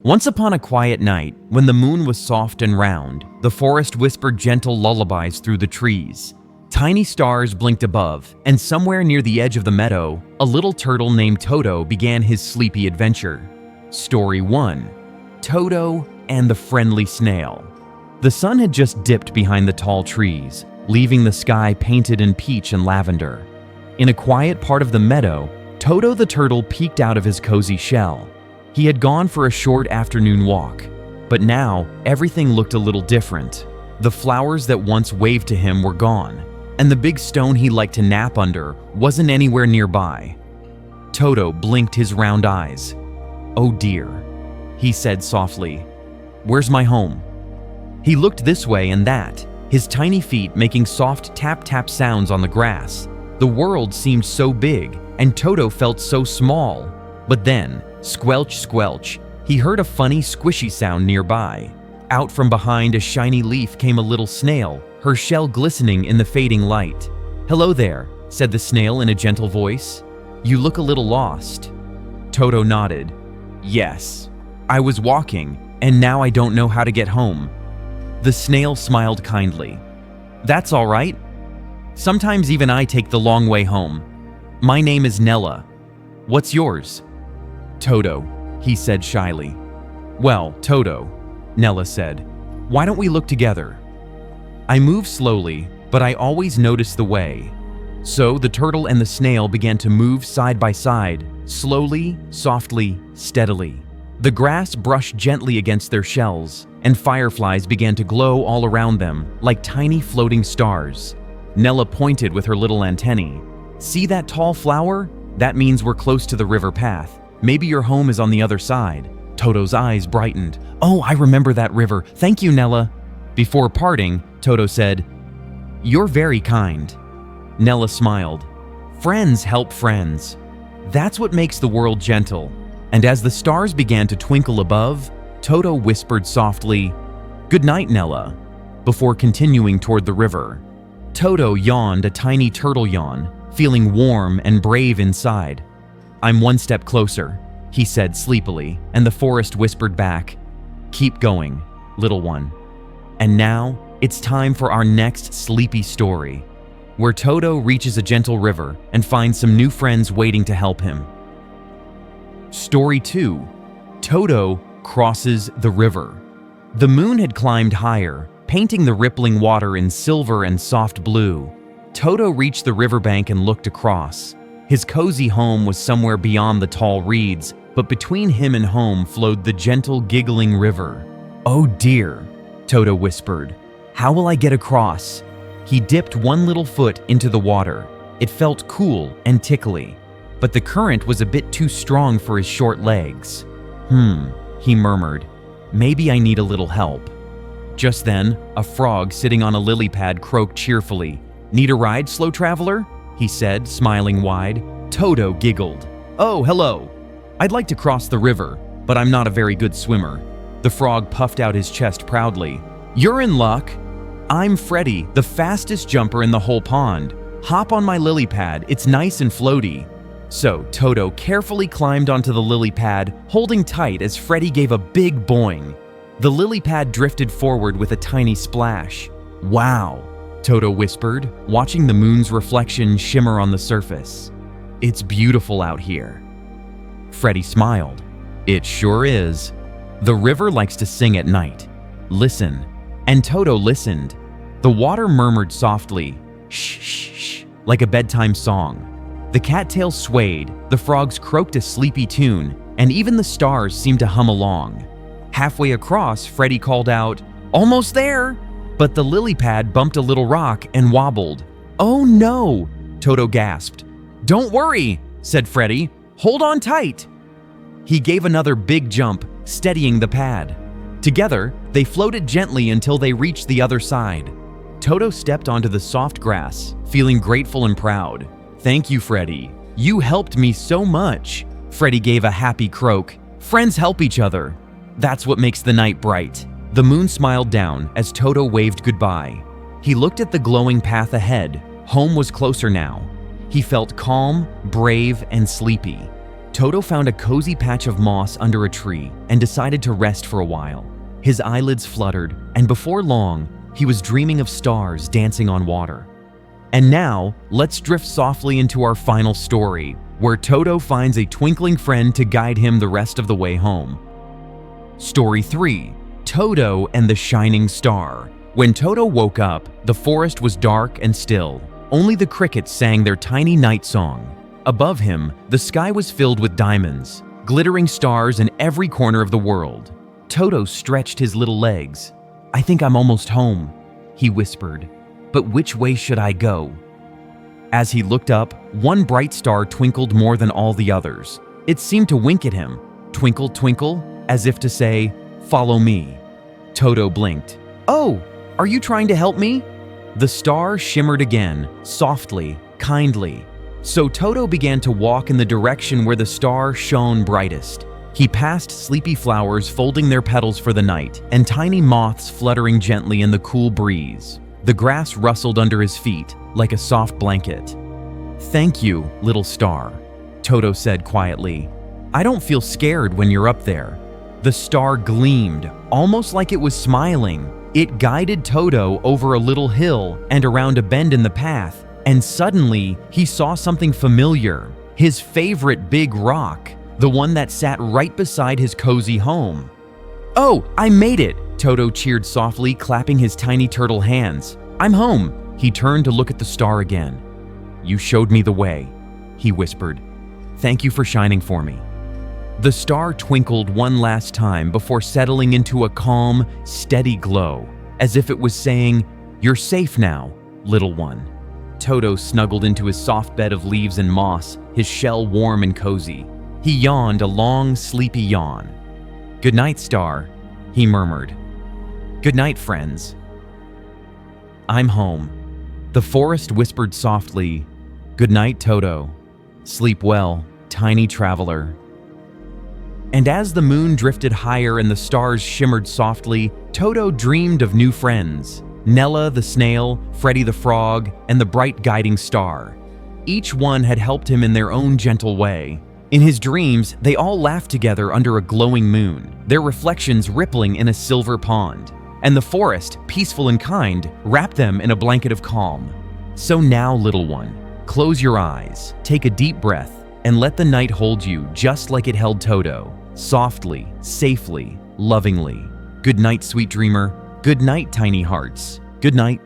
Once upon a quiet night, when the moon was soft and round, the forest whispered gentle lullabies through the trees. Tiny stars blinked above, and somewhere near the edge of the meadow, a little turtle named Toto began his sleepy adventure. Story 1. Toto and the Friendly Snail. The sun had just dipped behind the tall trees, leaving the sky painted in peach and lavender. In a quiet part of the meadow, Toto the turtle peeked out of his cozy shell. He had gone for a short afternoon walk, but now everything looked a little different. The flowers that once waved to him were gone, and the big stone he liked to nap under wasn't anywhere nearby. Toto blinked his round eyes. "Oh dear," he said softly. "Where's my home?" He looked this way and that, his tiny feet making soft tap-tap sounds on the grass. The world seemed so big, and Toto felt so small. But then, squelch, squelch, he heard a funny squishy sound nearby. Out from behind a shiny leaf came a little snail, her shell glistening in the fading light. "Hello there," said the snail in a gentle voice. "You look a little lost." Toto nodded. "Yes, I was walking, and now I don't know how to get home." The snail smiled kindly. "That's all right. Sometimes even I take the long way home. My name is Nella. What's yours?" "Toto," he said shyly. "Well, Toto," Nella said, "why don't we look together?" I move slowly, but I always notice the way. So the turtle and the snail began to move side by side, slowly, softly, steadily. The grass brushed gently against their shells, and fireflies began to glow all around them like tiny floating stars. Nella pointed with her little antennae. "See that tall flower? That means we're close to the river path. Maybe your home is on the other side." Toto's eyes brightened. "Oh, I remember that river. Thank you, Nella." Before parting, Toto said, "You're very kind." Nella smiled. "Friends help friends. That's what makes the world gentle." And as the stars began to twinkle above, Toto whispered softly, "Good night, Nella," before continuing toward the river. Toto yawned a tiny turtle yawn, feeling warm and brave inside. "I'm one step closer," he said sleepily, and the forest whispered back, "Keep going, little one." And now, it's time for our next sleepy story, where Toto reaches a gentle river and finds some new friends waiting to help him. Story 2. Toto crosses the river. The moon had climbed higher, painting the rippling water in silver and soft blue. Toto reached the riverbank and looked across. His cozy home was somewhere beyond the tall reeds, but between him and home flowed the gentle, giggling river. "Oh dear," Toto whispered. "How will I get across?" He dipped one little foot into the water. It felt cool and tickly, but the current was a bit too strong for his short legs. He murmured. "Maybe I need a little help." Just then, a frog sitting on a lily pad croaked cheerfully. "Need a ride, slow traveler?" he said, smiling wide. Toto giggled. "Oh, hello. I'd like to cross the river, but I'm not a very good swimmer." The frog puffed out his chest proudly. "You're in luck. I'm Freddy, the fastest jumper in the whole pond. Hop on my lily pad, it's nice and floaty." So Toto carefully climbed onto the lily pad, holding tight as Freddy gave a big boing. The lily pad drifted forward with a tiny splash. "Wow," Toto whispered, watching the moon's reflection shimmer on the surface. "It's beautiful out here." Freddy smiled. "It sure is. The river likes to sing at night. Listen." And Toto listened. The water murmured softly, "Shh, shh, shh," like a bedtime song. The cattails swayed, the frogs croaked a sleepy tune, and even the stars seemed to hum along. Halfway across, Freddy called out, "Almost there!" But the lily pad bumped a little rock and wobbled. "Oh no!" Toto gasped. "Don't worry," said Freddy. "Hold on tight." He gave another big jump, steadying the pad. Together, they floated gently until they reached the other side. Toto stepped onto the soft grass, feeling grateful and proud. "Thank you, Freddy. You helped me so much." Freddy gave a happy croak. "Friends help each other. That's what makes the night bright." The moon smiled down as Toto waved goodbye. He looked at the glowing path ahead. Home was closer now. He felt calm, brave, and sleepy. Toto found a cozy patch of moss under a tree and decided to rest for a while. His eyelids fluttered, and before long, he was dreaming of stars dancing on water. And now, let's drift softly into our final story, where Toto finds a twinkling friend to guide him the rest of the way home. Story 3: Toto and the Shining Star. When Toto woke up, the forest was dark and still. Only the crickets sang their tiny night song. Above him, the sky was filled with diamonds, glittering stars in every corner of the world. Toto stretched his little legs. "I think I'm almost home," he whispered. "But which way should I go?" As he looked up, one bright star twinkled more than all the others. It seemed to wink at him, twinkle, twinkle, as if to say, "Follow me." Toto blinked. "Oh, are you trying to help me?" The star shimmered again, softly, kindly. So Toto began to walk in the direction where the star shone brightest. He passed sleepy flowers folding their petals for the night, and tiny moths fluttering gently in the cool breeze. The grass rustled under his feet like a soft blanket. "Thank you, little star," Toto said quietly. "I don't feel scared when you're up there." The star gleamed, almost like it was smiling. It guided Toto over a little hill and around a bend in the path, and suddenly he saw something familiar, his favorite big rock, the one that sat right beside his cozy home. "Oh, I made it!" Toto cheered softly, clapping his tiny turtle hands. "I'm home!" He turned to look at the star again. "You showed me the way," he whispered. "Thank you for shining for me." The star twinkled one last time before settling into a calm, steady glow, as if it was saying, "You're safe now, little one." Toto snuggled into his soft bed of leaves and moss, his shell warm and cozy. He yawned a long, sleepy yawn. "Good night, star," he murmured. "Good night, friends." "I'm home." The forest whispered softly, "Good night, Toto. Sleep well, tiny traveler." And as the moon drifted higher and the stars shimmered softly, Toto dreamed of new friends. Nella the snail, Freddy the frog, and the bright guiding star. Each one had helped him in their own gentle way. In his dreams, they all laughed together under a glowing moon, their reflections rippling in a silver pond. And the forest, peaceful and kind, wrapped them in a blanket of calm. So now, little one, close your eyes, take a deep breath, and let the night hold you just like it held Toto, softly, safely, lovingly. Good night, sweet dreamer. Good night, tiny hearts. Good night.